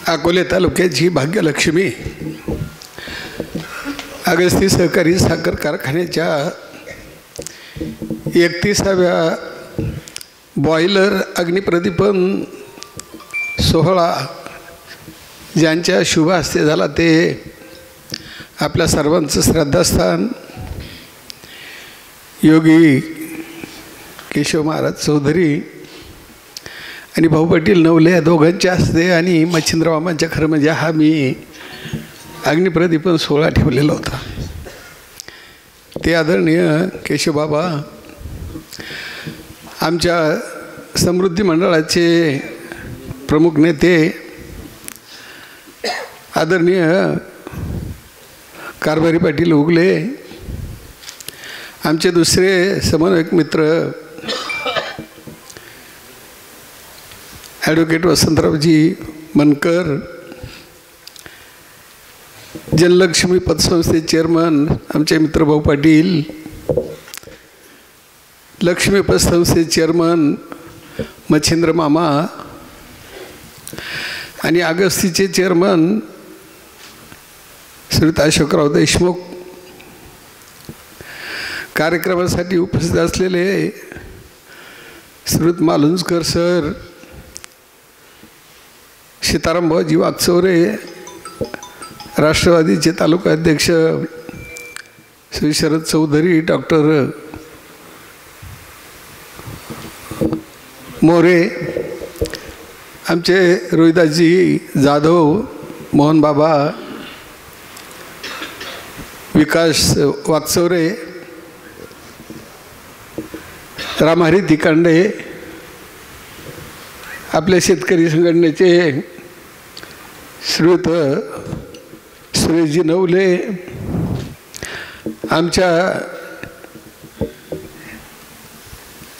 अकोले तालुक्याची भाग्यलक्ष्मी अगस्ती सहकारी साखर कारखान्याच्या 31व्या बॉयलर अग्निप्रदीपन सोहळा ज्यांच्या शुभ हस्ते झाला ते आपल्या सर्वांचं श्रद्धास्थान योगी केशव महाराज चौधरी आणि भाऊ पाटील नवले या दोघांच्या हस्ते आणि मच्छिंद्र मामांच्या खरं म्हणजे हा मी अग्निप्रदीपन सोहळा ठेवलेला होता। ते आदरणीय केशवबाबा आमच्या समृद्धी मंडळाचे प्रमुख नेते आदरणीय कारभारी पाटील उगले, आमचे दुसरे समन्वयक मित्र ॲडव्होकेट वसंतरावजी मनकर, जनलक्ष्मी पतसंस्थेचे चेअरमन आमचे मित्र भाऊ पाटील, लक्ष्मी पतसंस्थेचे चेअरमन मच्छिंद्र मामा आणि अगस्तीचे चेअरमन श्रीयुत अशोकराव देशमुख, कार्यक्रमासाठी उपस्थित असलेले श्रीयुत मालुंजकर सर, सीतारामभाऊजी वागचौरे, राष्ट्रवादीचे तालुका अध्यक्ष श्री शरद चौधरी, डॉक्टर मोरे, आमचे रोहिदासजी जाधव, मोहन बाबा, विकास वागचौरे, रामहरी तिकांडे, आपल्या शेतकरी संघटनेचे श्रीयुत सुरेशजी नवले, आमच्या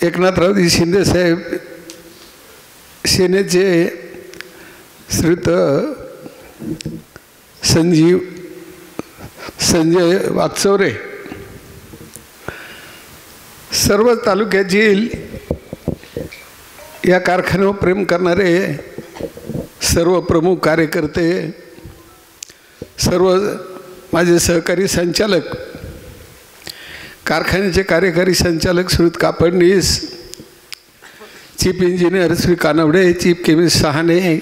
एकनाथरावजी शिंदेसाहेब सेनेचे श्रीयुत संजय वागचौरे, सर्व तालुक्यातील या कारखान्यावर प्रेम करणारे सर्व प्रमुख कार्यकर्ते, सर्व माझे सहकारी संचालक, कारखान्याचे कार्यकारी संचालक Shriyut Kapadnis, chief engineer Shri Kanawade, chief chemist Sahane,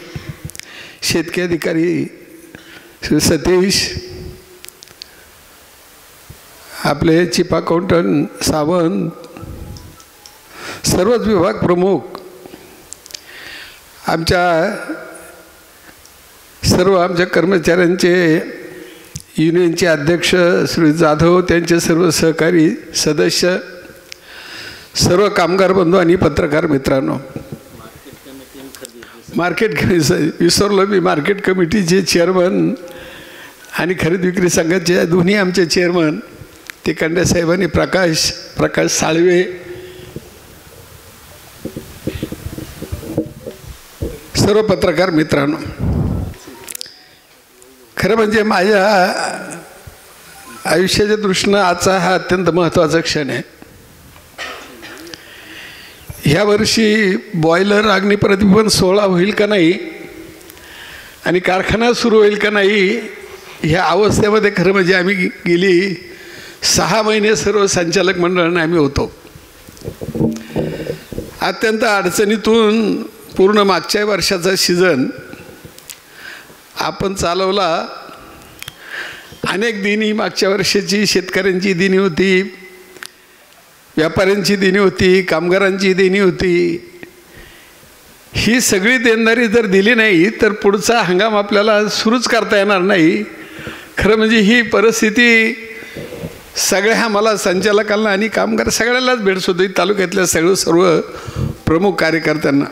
शेतकी अधिकारी श्री सतीश, आपले चीफ अकाउंटंट सावंत, सर्वच विभाग प्रमुख, आमच्या कर्मचाऱ्यांचे युनियनचे अध्यक्ष श्री जाधव, त्यांचे सर्व सहकारी सदस्य, सर्व कामगार बंधू आणि पत्रकार मित्रांनो, विसरलो मी मार्केट कमिटीचे चेअरमन आणि खरेदी विक्री संघाचे दोन्ही आमचे चेअरमन तिकांडे साहेब आणि प्रकाश साळवे, सर्व पत्रकार मित्रांनो, खरं म्हणजे माझ्या आयुष्याच्या दृष्टीनं आजचा हा अत्यंत महत्त्वाचा क्षण आहे। ह्या वर्षी बॉयलर अग्निप्रदीपन सोहळा होईल का नाही आणि कारखाना सुरू होईल का नाही ह्या अवस्थेमध्ये खरं म्हणजे आम्ही गेली 6 महिने सर्व संचालक मंडळाने आम्ही होतो। अत्यंत अडचणीतून पूर्ण मागच्या वर्षाचा सीझन आपण चालवला। अनेक दिनी मागच्या वर्षाची शेतकऱ्यांची दिनी होती, व्यापाऱ्यांची दिनी होती, कामगारांची दिनी होती। ही सगळी देणदारी जर दिली नाही तर पुढचा हंगाम आपल्याला सुरूच करता येणार नाही। खरं म्हणजे ही परिस्थिती सगळ्या मला संचालकांना आणि कामगार सगळ्यालाच भेडत होती, तालुक्यातल्या सर्व प्रमुख कार्यकर्त्यांना।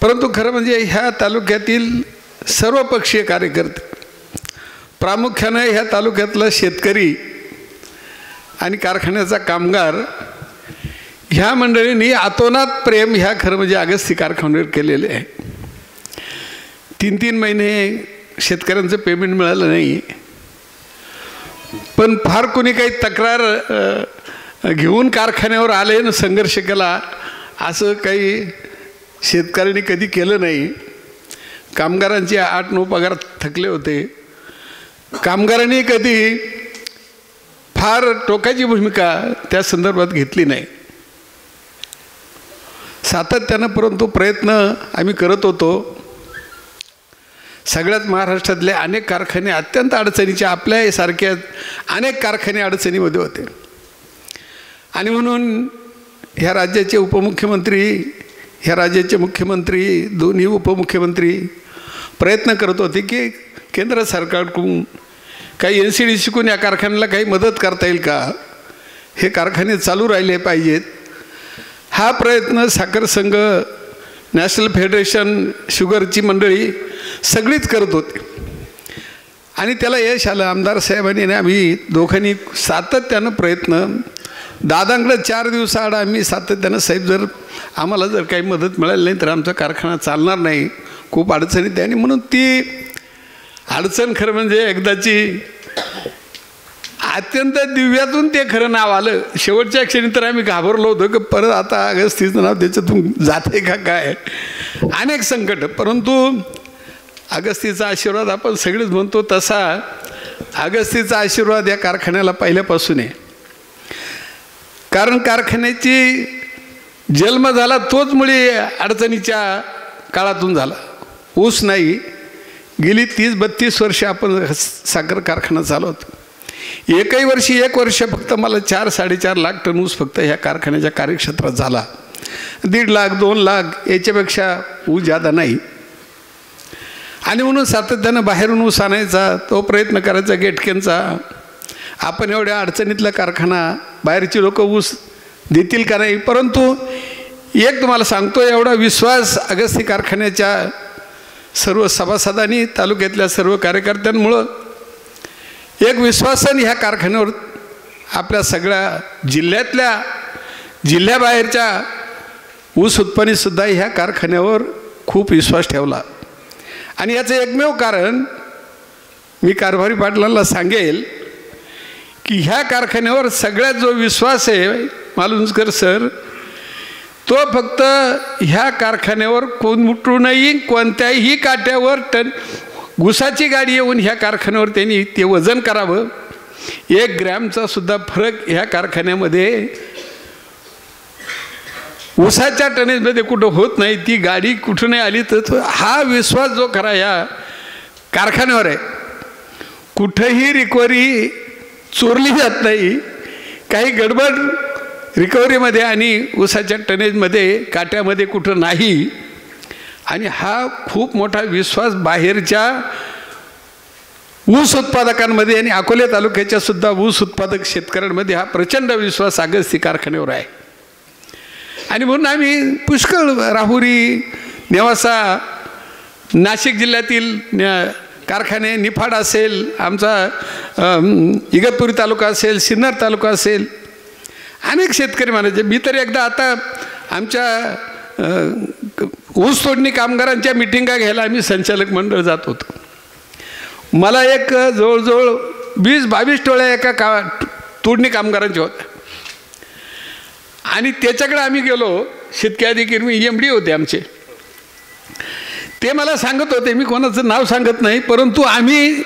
परंतु खरं म्हणजे ह्या तालुक्यातील सर्व पक्षीय कार्यकर्ते, प्रामुख्याने ह्या तालुक्यातला शेतकरी आणि कारखान्याचा कामगार, ह्या मंडळींनी अतोनात प्रेम ह्या खरं म्हणजे अगस्ती कारखान्यावर केलेले आहे। 3 महिने शेतकऱ्यांचं पेमेंट मिळालं नाही, पण फार कोणी काही तक्रार घेऊन कारखान्यावर आले आणि संघर्ष केला असं काही शेतकऱ्यांनी कधी केलं नाही। कामगारांचे 8-9 पगार थकले होते. कामगारांनी कधी फार टोकाची भूमिका त्या संदर्भात घेतली नाही. सातत्यानं परंतु प्रयत्न आम्ही करत होतो. सगळ्यात महाराष्ट्रातले अनेक कारखाने अत्यंत अडचणीच्या, आपल्यासारख्या अनेक कारखाने अडचणीमध्ये होते. आणि म्हणून ह्या राज्याचे उपमुख्यमंत्री, ह्या राज्याचे मुख्यमंत्री, दोन्ही उपमुख्यमंत्री प्रयत्न करत होते की केंद्र सरकारकडून काही NCDCकडून या कारखान्याला काही मदत करता येईल का, हे कारखाने चालू राहिले पाहिजेत. हा प्रयत्न साखर संघ, नॅशनल फेडरेशन, शुगरची मंडळी सगळीच करत होते आणि त्याला यश आलं. आमदार साहेबांनी आणि आम्ही दोघांनी सातत्यानं प्रयत्न, दादांकडे 4 दिवसाआड आम्ही सातत्यानं, साहेब जर आम्हाला जर काही मदत मिळाली नाही तर आमचा कारखाना चालणार नाही, खूप अडचणीत आहे. आणि म्हणून ती अडचण खरं म्हणजे एकदाची अत्यंत दिव्यातून ते खरं नाव आलं. शेवटच्या क्षणी तर आम्ही घाबरलो होतो की परत आता अगस्तीचं नाव त्याच्यातून जाते का काय, अनेक संकट. परंतु अगस्तीचा आशीर्वाद आपण सगळेच म्हणतो तसा अगस्तीचा आशीर्वाद या कारखान्याला पहिल्यापासून आहे. कारण कारखान्याची जन्म झाला तोच मुळे अडचणीच्या काळातून झाला. ऊस नाही, गेली 30-32 वर्ष आपण साखर कारखाना चालवतो. एकही वर्षी 1 वर्ष फक्त मला 4-4.5 लाख टन ऊस फक्त ह्या कारखान्याच्या कार्यक्षेत्रात झाला. 1.5 लाख 2 लाख याच्यापेक्षा ऊस जादा नाही. आणि म्हणून सातत्यानं बाहेरून ऊस आणायचा, तो प्रयत्न करायचा गेटकेंचा. आपण एवढ्या अडचणीतला कारखाना बाहेरची लोक ऊस देतील का नाही. परंतु एक तुम्हाला सांगतो, एवढा विश्वास अगस्ती कारखान्याच्या सर्व सभासदांनी, तालुक्यातल्या सर्व कार्यकर्त्यांमुळं एक विश्वासाने ह्या कारखान्यावर आपल्या सगळ्या जिल्ह्याबाहेरच्या ऊस उत्पादनीसुद्धा ह्या कारखान्यावर खूप विश्वास ठेवला. आणि याचं एकमेव कारण मी कारभारी पाटलांना सांगेल की ह्या कारखान्यावर सगळ्यात जो विश्वास आहे मालुसकर सर, तो फक्त ह्या कारखान्यावर कुठूनही कोणत्याही काट्यावर ऊसाची गाडी येऊन ह्या कारखान्यावर त्यांनी ते वजन करावं. 1 ग्रॅमचा सुद्धा फरक ह्या कारखान्यामध्ये ऊसाच्या टनेजमध्ये कुठं होत नाही. ती गाडी कुठूनही आली तर हा विश्वास जो खरा या कारखान्यावर आहे. कुठंही रिकव्हरी चोरली जात नाही, काही गडबड रिकव्हरीमध्ये आणि ऊसाच्या टनेजमध्ये काट्यामध्ये कुठं नाही. आणि हा खूप मोठा विश्वास बाहेरच्या ऊस उत्पादकांमध्ये आणि अकोले तालुक्याच्या सुद्धा ऊस उत्पादक शेतकऱ्यांमध्ये हा प्रचंड विश्वास अगस्ती कारखान्यावर आहे. आणि म्हणून आम्ही पुष्कळ राहुरी, नेवासा, नाशिक जिल्ह्यातील कारखाने, निफाड असेल, आमचा इगतपुरी तालुका असेल, सिन्नर तालुका असेल, अनेक शेतकरी म्हणायचे. मी तर एकदा आता आमच्या ऊस तोडणी कामगारांच्या मिटिंगा घ्यायला आम्ही संचालक मंडळ जात होतो. मला एक जवळजवळ 20-22 टोळ्या एका तोडणी कामगारांच्या होत्या. आणि त्याच्याकडे आम्ही गेलो, शेतकरी अधिकारी MD होते आमचे. ते मला सांगत होते, मी कोणाचं नाव सांगत नाही, परंतु आम्ही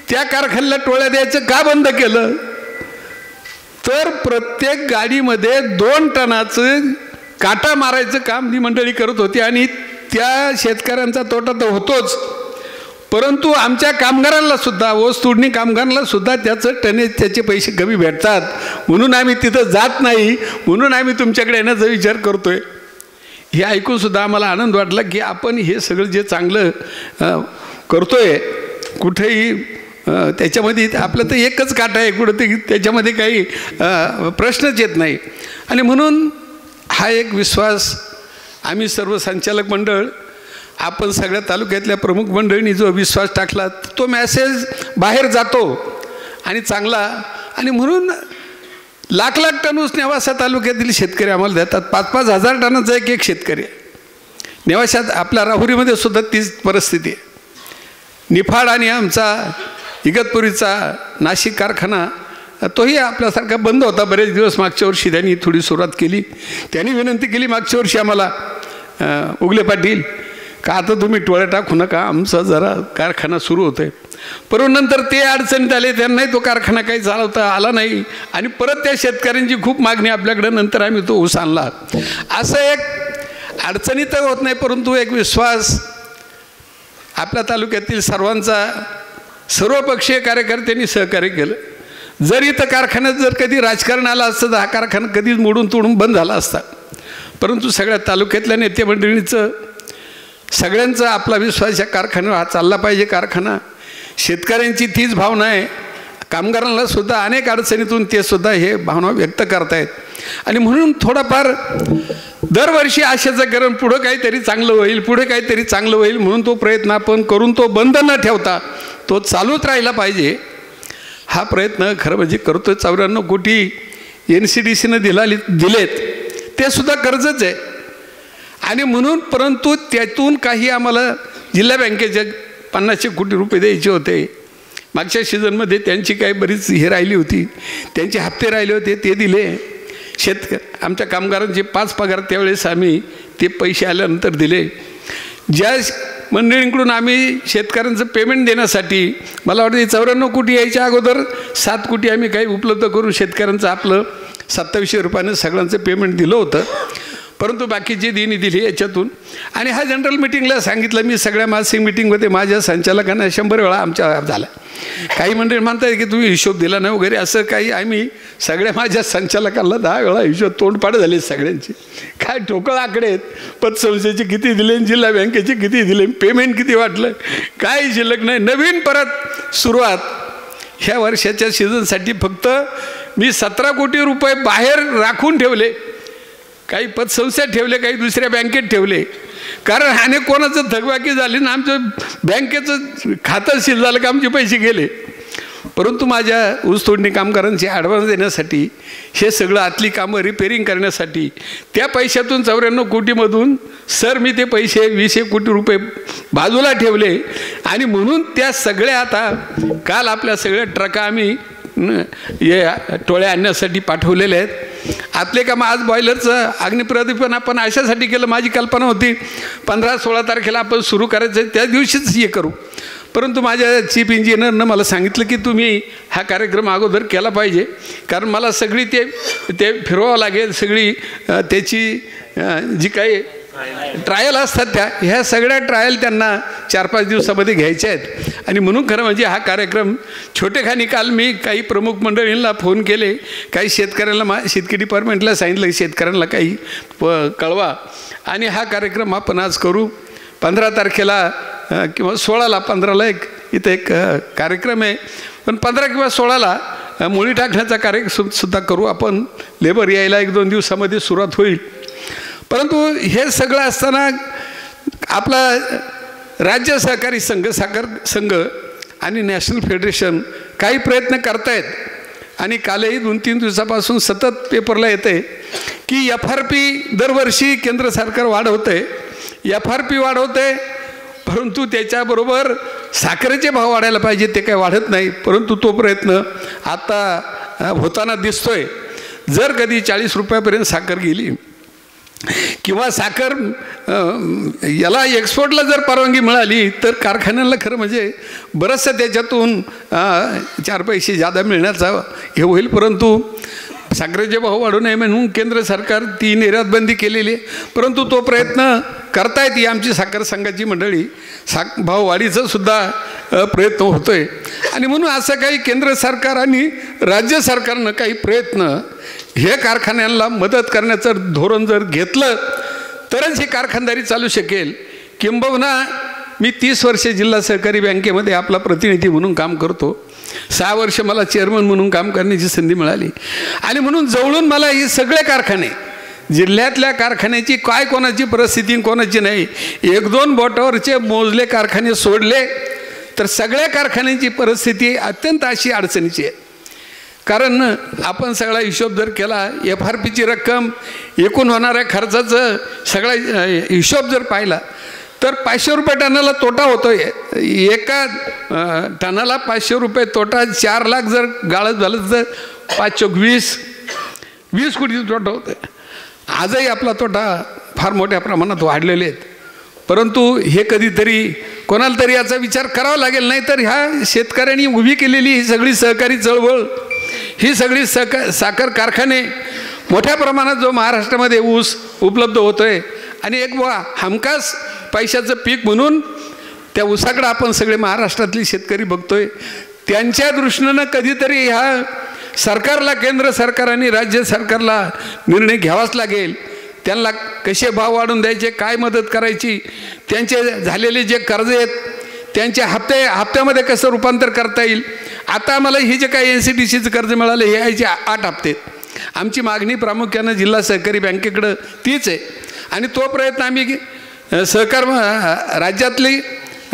त्या कारखान्याला टोळ्या द्यायचं का बंद केलं, तर प्रत्येक गाडीमध्ये 2 टनाचं काटा मारायचं काम ती मंडळी करत होती. आणि त्या शेतकऱ्यांचा तोटा तर होतोच, परंतु आमच्या कामगारांना सुद्धा, ऊस तोडणी कामगारांना सुद्धा त्याचं टनेज, त्याचे पैसे कमी भेटतात. म्हणून आम्ही तिथं जात नाही, म्हणून आम्ही तुमच्याकडे येण्याचा विचार करतोय. हे ऐकून सुद्धा आम्हाला आनंद वाटला की आपण हे सगळं जे चांगलं करतोय, कुठेही त्याच्यामध्ये आपलं तर एकच काटा आहे, कुठं ते त्याच्यामध्ये काही प्रश्नच येत नाही. आणि म्हणून हा एक विश्वास आम्ही सर्व संचालक मंडळ, आपण सगळ्या तालुक्यातल्या प्रमुख मंडळींनी जो विश्वास टाकला, तो मॅसेज बाहेर जातो आणि चांगला. आणि म्हणून लाख टन ऊस नेवासा तालुक्यातील शेतकरी आम्हाला देतात. 5-5 हजार टनाचा एक शेतकरी. नेवाशात आपल्या राहुरीमध्ये सुद्धा तीच परिस्थिती आहे. निफाड आणि आमचा इगतपुरीचा नाशिक कारखाना तोही आपल्यासारखा बंद होता बरेच दिवस. मागच्या वर्षी त्यांनी थोडी सुरुवात केली. त्यांनी विनंती केली मागच्या वर्षी आम्हाला, उगले पाटील, का आता तुम्ही टोळ्या टाकू नका, आमचा जरा कारखाना सुरू होतोय. परंतु नंतर ते अडचणीत आले, त्यांनाही तो कारखाना काही चालवता आला नाही आणि परत त्या शेतकऱ्यांची खूप मागणी आपल्याकडे, नंतर आम्ही तो ऊस आणला. असं एक अडचणीत होत नाही, परंतु एक विश्वास आपल्या तालुक्यातील सर्वांचा, सर्वपक्षीय कार्यकर्त्यांनी सहकार्य केलं. जर इथं कारखान्यात जर कधी राजकारण आलं असतं तर हा कारखाना कधीच मोडून तोडून बंद झाला असता. परंतु सगळ्या तालुक्यातल्या नेते मंडळींचं, सगळ्यांचा आपला विश्वास या कारखान्यावर हा चालला पाहिजे कारखाना. शेतकऱ्यांची तीच भावना आहे, कामगारांना सुद्धा अनेक अडचणीतून ते सुद्धा हे भावना व्यक्त करतायत. आणि म्हणून थोडाफार दरवर्षी आशेचं करून पुढं काहीतरी चांगलं होईल, पुढे काहीतरी चांगलं होईल म्हणून तो प्रयत्न आपण करून तो बंद न ठेवता तो चालूच राहिला पाहिजे. हा प्रयत्न खरं म्हणजे करतोय. 94 कोटी NCDCनं दिलेत, ते सुद्धा कर्जच आहे. आणि म्हणून परंतु त्यातून काही आम्हाला जिल्हा बँकेचे 50 कोटी रुपये द्यायचे होते. मागच्या सीझनमध्ये त्यांची काही बरीच हे राहिली होती, त्यांचे हप्ते राहिले होते, ते दिले. आमच्या कामगारांचे 5 पगार त्यावेळेस आम्ही ते पैसे आल्यानंतर दिले. ज्या मंडळींकडून आम्ही शेतकऱ्यांचं पेमेंट देण्यासाठी, मला वाटतं 94 कोटी यायच्या अगोदर 7 कोटी आम्ही काही उपलब्ध करून शेतकऱ्यांचं आपलं 2700 रुपयानं सगळ्यांचं पेमेंट दिलं होतं. परंतु बाकीची देणी दिली याच्यातून. आणि हा जनरल मिटिंगला सांगितलं मी, सगळ्या मासिक मिटिंगमध्ये माझ्या संचालकांना 100 वेळा आमच्या झाला. काही मंडळी म्हणतात की तुम्ही हिशोब दिला नाही वगैरे, असं काही आम्ही सगळ्या माझ्या संचालकांना 10 वेळा हिशोब तोंडपाड झाले सगळ्यांचे. काय ठोकळ आकडे आहेत, पतसंस्थेचे किती दिले, जिल्हा बँकेचे किती दिले, पेमेंट किती वाटलं, काही शिल्लक नाही. नवीन परत सुरुवात ह्या वर्षाच्या सीझनसाठी फक्त मी 17 कोटी रुपये बाहेर राखून ठेवले. काही पतसंस्थेत ठेवले, काही दुसऱ्या बँकेत ठेवले. कारण ह्याने कोणाचं थकबाकी झाली ना, आमचं बँकेचं खातं सील झालं का आमचे पैसे गेले. परंतु माझ्या ऊसतोडणी कामगारांचे ॲडव्हान्स देण्यासाठी, हे सगळं आतली कामं रिपेरिंग करण्यासाठी त्या पैशातून 94 कोटीमधून सर मी ते पैसे 20 कोटी रुपये बाजूला ठेवले. आणि म्हणून त्या सगळ्या आता काल आपल्या सगळ्या ट्रका आम्ही टोळ्या आणण्यासाठी पाठवलेले आहेत. आतले काम आज बॉयलरचं अग्निप्रदीपन आपण अशासाठी केलं, माझी कल्पना होती 15-16 तारखेला आपण सुरू करायचं, त्या दिवशीच हे करू. परंतु माझ्या चीफ इंजिनियरनं मला सांगितलं की तुम्ही हा कार्यक्रम अगोदर केला पाहिजे, कारण मला सगळी ते फिरवावं लागेल. सगळी त्याची जी काही ट्रायल असतात ह्या सगळ्या ट्रायल त्यांना 4-5 दिवसामध्ये घ्यायच्या आहेत. आणि म्हणून खरं म्हणजे हा कार्यक्रम छोटेखानी काल मी काही प्रमुख मंडळींना फोन केले, काही शेतकऱ्यांना शेतकरी डिपार्टमेंटला सांगितलं की शेतकऱ्यांना काही कळवा. आणि हा कार्यक्रम आपण आज करू. 15 तारखेला किंवा 16ला, 15ला इथं एक कार्यक्रम आहे, पण 15 किंवा 16ला मुळी टाकण्याचा कार्यक्रम सुद्धा करू आपण. लेबर यायला 1-2 दिवसामध्ये सुरुवात होईल. परंतु हे सगळं असताना आपला राज्य सहकारी साखर संघ आणि नॅशनल फेडरेशन काही प्रयत्न करतायत. आणि कालही 2-3 दिवसापासून सतत पेपरला येते की FRP दरवर्षी केंद्र सरकार वाढवते, FRP वाढवते, परंतु त्याच्याबरोबर साखरेचे भाव वाढायला पाहिजे, ते काही वाढत नाही. परंतु तो प्रयत्न आता होताना दिसतोय. जर कधी 40 रुपयापर्यंत साखर गेली किंवा साखर याला एक्सपोर्टला जर परवानगी मिळाली तर कारखान्यांना खरं म्हणजे बरंचसं त्याच्यातून 4 पैसे जादा मिळण्याचा हे होईल. परंतु साखरेचे भाव वाढू नये म्हणून केंद्र सरकार ती निर्यात बंदी केलेली आहे. परंतु तो प्रयत्न करतायत ही आमची साखर संघाची मंडळी. भाव वाढीचा सुद्धा प्रयत्न होतोय. आणि म्हणून असं काही केंद्र सरकार आणि राज्य सरकारनं काही प्रयत्न हे कारखान्यांना मदत करण्याचं धोरण जर घेतलं तरच ही कारखानदारी चालू शकेल. किंबहुना मी 30 वर्षे जिल्हा सहकारी बँकेमध्ये आपला प्रतिनिधी म्हणून काम करतो. 6 वर्ष मला चेअरमन म्हणून काम करण्याची संधी मिळाली. आणि म्हणून जवळून मला हे सगळे कारखाने, जिल्ह्यातल्या कारखान्याची काय कोणाची परिस्थिती कोणाची नाही, 1-2 बोटावरचे मोजले कारखाने सोडले तर सगळ्या कारखान्यांची परिस्थिती अत्यंत अशी अडचणीची आहे. कारण आपण सगळा हिशोब जर केला, FRPची रक्कम, एकूण होणाऱ्या खर्चाचं सगळा हिशोब जर पाहिला तर 500 रुपये टनाला तोटा होतोय. एका टनाला 500 रुपये तोटा. 4 लाख जर गाळत झालं तर 5-20 कोटी तोटा होतोय. आजही आपला तोटा फार मोठ्या प्रमाणात वाढलेले आहेत. परंतु हे कधीतरी कोणाला तरी याचा विचार करावा लागेल. नाही तर ह्या शेतकऱ्यांनी उभी केलेली ही सगळी सहकारी चळवळ, ही सगळी साखर कारखाने, मोठ्या प्रमाणात जो महाराष्ट्रामध्ये ऊस उपलब्ध होतो आहे आणि एक हमखास पैशाचं पीक म्हणून त्या ऊसाकडं आपण सगळे महाराष्ट्रातले शेतकरी बघतोय. त्यांच्या दृष्टीनं कधीतरी ह्या सरकारला, केंद्र सरकार आणि राज्य सरकारला निर्णय घ्यावाच लागेल. त्यांना कसे भाव वाढवून द्यायचे, काय मदत करायची, त्यांचे झालेले जे कर्ज आहेत त्यांचे हप्त्यामध्ये कसं रूपांतर करता येईल. आता आम्हाला हे जे काही NCDCचं कर्ज मिळालं हे याचे 8 हप्ते. आमची मागणी प्रामुख्यानं जिल्हा सहकारी बँकेकडं तीच आहे आणि तो प्रयत्न आम्ही सहकार राज्यातली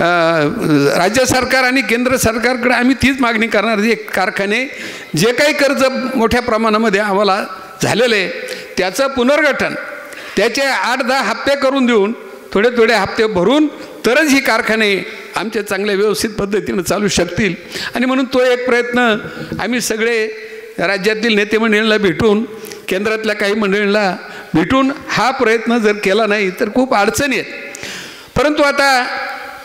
राज्य सरकार आणि केंद्र सरकारकडे आम्ही तीच मागणी करणार. जे कारखाने जे काही कर्ज मोठ्या प्रमाणामध्ये आम्हाला झालेलं आहे त्याचं पुनर्गठन, त्याचे 8-10 हप्ते करून देऊन थोडे थोडे हप्ते भरून तरच ही कारखाने आमच्या चांगल्या व्यवस्थित पद्धतीनं चालू शकतील. आणि म्हणून तो एक प्रयत्न आम्ही सगळे राज्यातील नेते मंडळींना भेटून, केंद्रातल्या काही मंडळींना भेटून हा प्रयत्न जर केला नाही तर खूप अडचणी आहेत. परंतु आता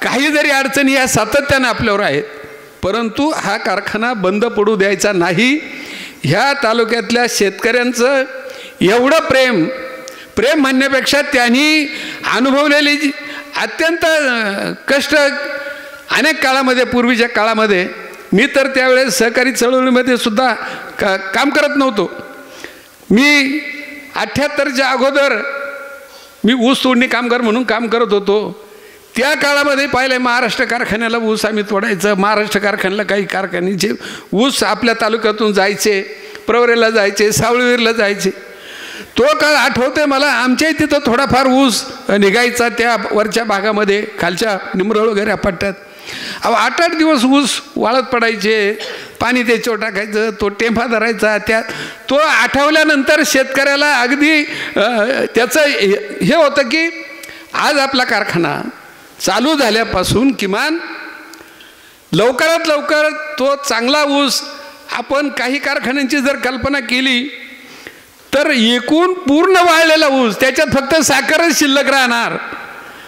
काही जरी अडचणी या सातत्यानं आपल्यावर आहेत, परंतु हा कारखाना बंद पडू द्यायचा नाही. ह्या तालुक्यातल्या शेतकऱ्यांचं एवढं प्रेम म्हणण्यापेक्षा त्यांनी अनुभवलेली अत्यंत कष्ट अनेक काळामध्ये, पूर्वीच्या काळामध्ये, मी तर त्यावेळेस सहकारी चळवळीमध्ये सुद्धा काम करत नव्हतो. मी 78च्या अगोदर मी ऊस तोडणी कामगार म्हणून काम करत होतो. त्या काळामध्ये पाहिलं महाराष्ट्र कारखान्याला ऊस आम्ही तोडायचं. महाराष्ट्र कारखान्याला काही कारखान्याचे ऊस आपल्या तालुक्यातून जायचे, प्रवरेला जायचे, सावळीवीरला जायचे. तो काळ आठवतोय मला. आमच्या तिथं थोडाफार ऊस निघायचा त्या वरच्या भागामध्ये, खालच्या निमरळ वगैरे पट्ट्यात. 8-8 दिवस ऊस वाळत पडायचे, पाणी त्याच्यावर टाकायचं, तो टेंफा धरायचा. तो आठवल्यानंतर शेतकऱ्याला अगदी त्याचं हे होतं की आज आपला कारखाना चालू झाल्यापासून किमान लवकरात लवकर तो चांगला ऊस, आपण काही कारखान्यांची जर कल्पना केली तर एकूण पूर्ण वाळलेला ऊस, त्याच्यात फक्त साखरच शिल्लक राहणार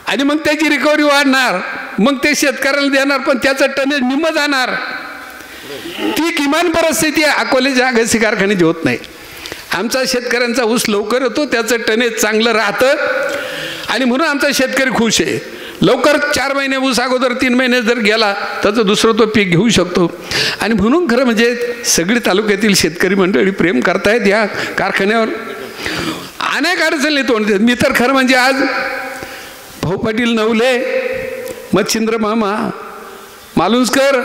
आणि मग त्याची रिकव्हरी वाढणार, मग ते शेतकऱ्याला देणार, पण त्याचं टनेज निम्म जाणार. ती किमान परिस्थिती अकोल्याच्या अगसी कारखान्याची होत नाही. आमचा शेतकऱ्यांचा ऊस लवकर येतो, त्याचं टनेज चांगलं राहतं आणि म्हणून आमचा शेतकरी खुश आहे. लवकर 4 महिने ऊस अगोदर 3 महिने जर गेला तर दुसरं तो पीक घेऊ शकतो. आणि म्हणून खरं म्हणजे सगळी तालुक्यातील शेतकरी मंडळी प्रेम करतायत या कारखान्यावर. अनेक अडचणी तोंड देत. मी तर खरं म्हणजे आज भाऊ पाटील नवले, मच्छिंद्र मामा मालुंजकर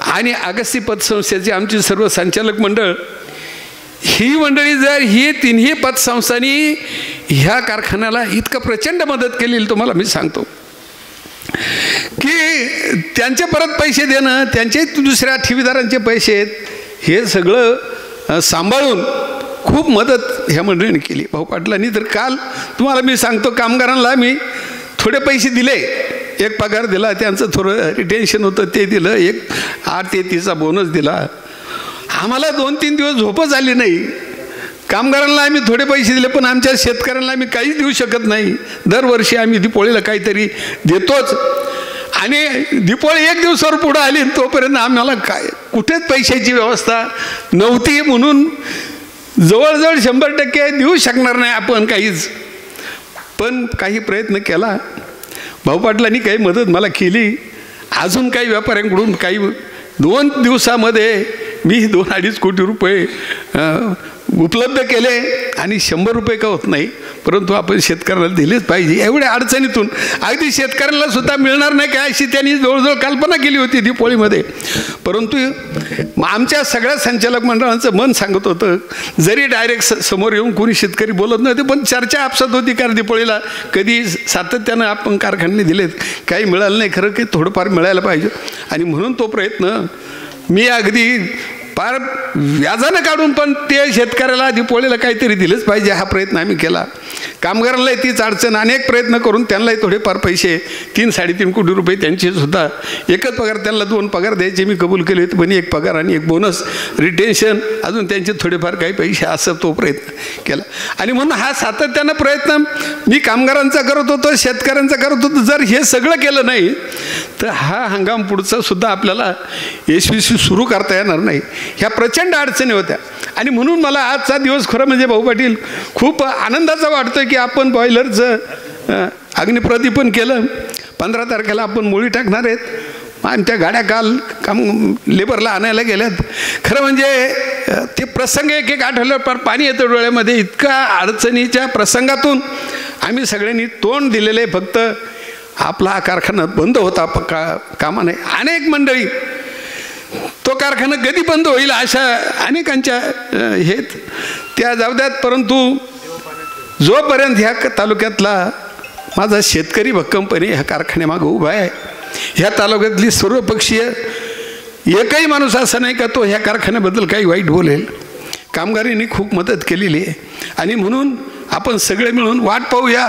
आणि अगस्ती पतसंस्थेची आमची सर्व संचालक मंडळ, ही मंडळी जर ही तिन्ही पतसंस्थांनी ह्या कारखान्याला इतकं प्रचंड मदत केली, तुम्हाला मी सांगतो की त्यांचे परत पैसे देणं, त्यांचे दुसऱ्या ठेवीदारांचे पैसे आहेत, हे सगळं सांभाळून खूप मदत ह्या मंडळीने केली. भाऊ पाटलांनी तर काल तुम्हाला मी सांगतो, कामगारांना मी थोडे पैसे दिले, एक पगार दिला, त्यांचं थोडं रिटेन्शन होतं ते दिलं, एक 8-33चा बोनस दिला. आम्हाला 2-3 दिवस झोपच आली नाही. कामगारांना आम्ही थोडे पैसे दिले, पण आमच्या शेतकऱ्यांना आम्ही काहीच देऊ शकत नाही. दरवर्षी आम्ही दीपोळीला काहीतरी देतोच आणि दीपोळी 1 दिवसावर पुढं आली तोपर्यंत आम्हाला काय कुठेच पैशाची व्यवस्था नव्हती. म्हणून जवळजवळ 100% देऊ शकणार नाही आपण काहीच, पण काही प्रयत्न केला. भाऊ पाटलांनी काही मदत मला केली. अजून काही व्यापाऱ्यांकडून काही 2 दिवसामध्ये मी 2-2.5 कोटी रुपये उपलब्ध केले आणि 100 रुपये का होत नाही, परंतु आपण शेतकऱ्याला दिलेच पाहिजे. एवढ्या अडचणीतून अगदी शेतकऱ्यांना सुद्धा मिळणार नाही काय अशी त्यांनी जवळजवळ कल्पना केली होती दीपोळीमध्ये. परंतु आमच्या सगळ्या संचालक मंडळांचं मन सांगत होतं, जरी डायरेक्ट समोर येऊन कोणी शेतकरी बोलत नव्हते, पण चर्चा आपसात होती, कारण दीपोळीला कधी सातत्यानं आपण कारखाने दिलेत, काही मिळालं नाही, खरं की थोडंफार मिळायला पाहिजे. आणि म्हणून तो प्रयत्न मी अगदी फार व्याजानं काढून पण ते शेतकऱ्याला दीपोळीला काहीतरी दिलंच पाहिजे हा प्रयत्न आम्ही केला. कामगारांनाही तीच अडचण, अनेक प्रयत्न करून त्यांनाही थोडेफार पैसे 3-3.5 कोटी रुपये त्यांचे सुद्धा एकच पगार, त्यांना 2 पगार द्यायचे मी कबूल केले होते, पण 1 पगार आणि 1 बोनस रिटेन्शन, अजून त्यांचे थोडेफार काही पैसे, असं तो प्रयत्न केला. आणि म्हणून हा सातत्यानं प्रयत्न मी कामगारांचा करत होतो, शेतकऱ्यांचा करत होतो. जर हे सगळं केलं नाही तर हा हंगाम पुढचा सुद्धा आपल्याला यशस्वी सुरू करता येणार नाही. ह्या प्रचंड अडचणी होत्या. आणि म्हणून मला आजचा दिवस खरं म्हणजे भाऊ पाटील खूप आनंदाचा वाटतो की आपण बॉयलरचं अग्निप्रदीपन केलं. 15 तारखेला आपण मोळी टाकणार आहेत आणि त्या गाड्या काल लेबरला आणायला गेल्यात. खरं म्हणजे ते प्रसंग एक आठवल्यावर फार पाणी येतं डोळ्यामध्ये. इतका अडचणीच्या प्रसंगातून आम्ही सगळ्यांनी तोंड दिलेले. फक्त आपला कारखाना बंद होता कामा नाही. अनेक मंडळी तो कारखाना कधी बंद होईल अशा अनेकांच्या हेत त्या जाऊ द्यात, परंतु जोपर्यंत ह्या तालुक्यातला माझा शेतकरी भक्कमपणे ह्या कारखान्यामागं उभा आहे, ह्या तालुक्यातली सर्वपक्षीय एकही माणूस असा नाही का तो ह्या कारखान्याबद्दल काही वाईट बोलेल. कामगारांनी खूप मदत केलेली आहे. आणि म्हणून आपण सगळे मिळून वाट पाहूया,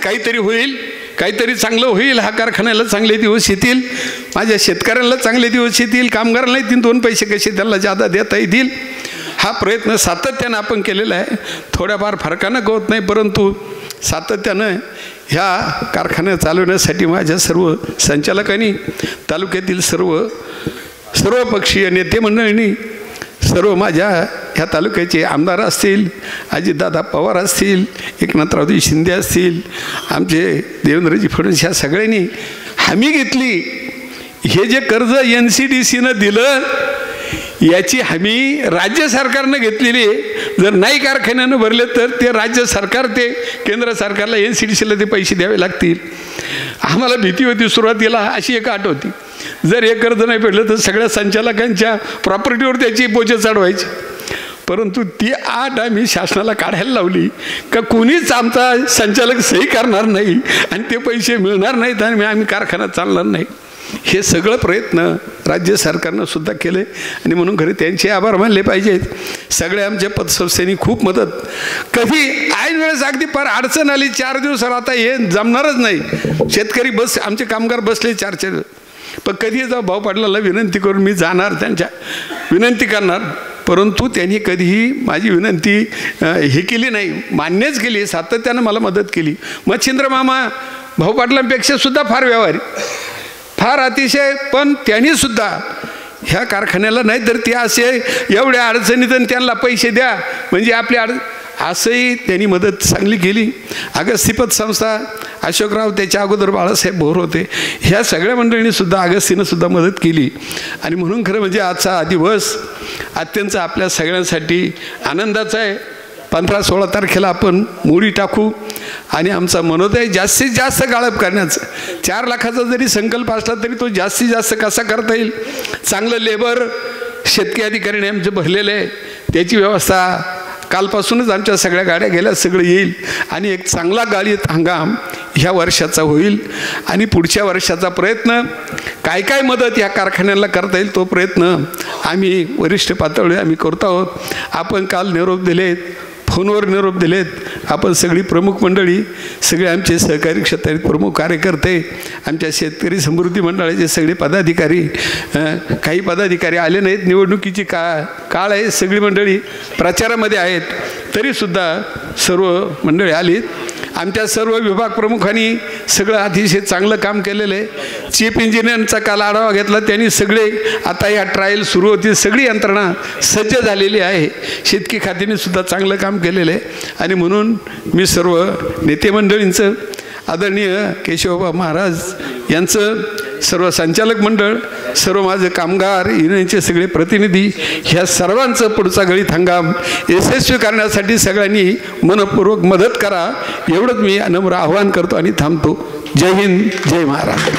काहीतरी होईल, काहीतरी चांगलं होईल. हा कारखान्याला चांगले दिवस येतील, माझ्या शेतकऱ्यांना चांगले दिवस येतील, कामगारांनाही 2 पैसे कसे त्यांना जादा देता येतील. हा प्रयत्न सातत्यानं आपण केलेला आहे. थोड्याफार फरकानं होत नाही, परंतु सातत्यानं ह्या कारखान्या चालवण्यासाठी माझ्या सर्व संचालकांनी, तालुक्यातील सर्व पक्षीय नेते मंडळींनी, सर्व माझ्या ह्या तालुक्याचे आमदार असतील, अजितदादा पवार असतील, एकनाथरावजी शिंदे असतील, आमचे देवेंद्रजी फडणवीस, ह्या सगळ्यांनी हमी घेतली. हे जे कर्ज NCDCनं दिलं याची हमी राज्य सरकारनं घेतलेली आहे. जर नाही कारखान्यानं भरले तर ते राज्य सरकार, ते केंद्र सरकारला NCDCला ते पैसे द्यावे लागतील. आम्हाला भीती होती सुरुवातीला, अशी एक अट होती, जर हे कर्ज नाही फेडलं तर सगळ्या संचालकांच्या प्रॉपर्टीवर त्याची बोजे चढवायची. परंतु ती अट आम्ही शासनाला काढायला लावली का कोणीच आमचा संचालक सही करणार नाही आणि ते पैसे मिळणार नाहीत आणि आम्ही कारखाना चालणार नाही. हे सगळं प्रयत्न राज्य सरकारनं सुद्धा केले आणि म्हणून खरे त्यांचे आभार मानले पाहिजेत. सगळे आमच्या पतसंस्थेनी खूप मदत. कधी ऐन वेळेस अगदी फार अडचण आली, 4 दिवसावर आता हे जमणारच नाही, शेतकरी आमचे कामगार बसले 4 दिवस. पण कधी जाऊ भाऊ पाटलाला विनंती करून मी जाणार, त्यांच्या विनंती करणार, परंतु त्यांनी कधीही माझी विनंती हे केली नाही, मान्यच केली. सातत्यानं मला मदत केली. मच्छिंद्र मामा भाऊ पाटलांपेक्षा सुद्धा फार व्यवहारी, फार अतिशय. पण त्यांनीसुद्धा ह्या कारखान्याला नाही तर ते असे एवढ्या अडचणीतून त्यांना पैसे द्या म्हणजे आपली असंही त्यांनी मदत चांगली केली. अगस्तीपत संस्था, अशोकराव, त्याच्या अगोदर बाळासाहेब भोर होते, ह्या सगळ्या मंडळींनीसुद्धा अगस्तीनंसुद्धा मदत केली. आणि म्हणून खरं म्हणजे आजचा दिवस अत्यंत आपल्या सगळ्यांसाठी आनंदाचा आहे. 15-16 तारखेला आपण मोडी टाकू आणि आमचा मनोदय जास्तीत जास्त गाळप करण्याचं. 4 लाखाचा जरी संकल्प असला तरी तो जास्तीत जास्त कसा करता येईल. चांगलं लेबर शेतकरी अधिकाऱ्याने आमचं भरलेलं आहे, त्याची व्यवस्था कालपासूनच आमच्या सगळ्या गाड्या गेल्या, सगळं येईल आणि एक चांगला गाळीत हंगाम ह्या वर्षाचा होईल. आणि पुढच्या वर्षाचा प्रयत्न काय काय मदत या कारखान्याला करता येईल तो प्रयत्न आम्ही वरिष्ठ पातळीवर आम्ही करतो आहोत. आपण काल निरोप दिलेत, फोनवर निरोप दिलेत. आपण सगळी प्रमुख मंडळी, सगळे आमचे सहकारी क्षेत्रातील प्रमुख कार्यकर्ते, आमच्या शेतकरी समृद्धी मंडळाचे सगळे पदाधिकारी, काही पदाधिकारी आले नाहीत, निवडणुकीची काळ आहे, सगळी मंडळी प्रचारामध्ये आहेत, तरीसुद्धा सर्व मंडळी आलीत. आमच्या सर्व विभाग प्रमुखांनी सगळं अतिशय चांगलं काम केलेलं आहे. चीफ इंजिनियरचा काल आढावा घेतला, त्यांनी सगळे आता या ट्रायल सुरू होती, सगळी यंत्रणा सज्ज झालेली आहे. शेतकी खात्याने सुद्धा चांगलं काम केलेलं आहे. आणि म्हणून मी सर्व नेते मंडळींचं, आदरणीय केशवबा महाराज यांचं, सर्व संचालक मंडळ, सर्व माझे कामगार युनियनचे सगळे प्रतिनिधी, ह्या सर्वांचं पुढचा गळीत हंगाम यशस्वी करण्यासाठी सगळ्यांनी मनपूर्वक मदत करा, एवढंच मी नम्र आवाहन करतो आणि थांबतो. जय हिंद, जय महाराष्ट्र.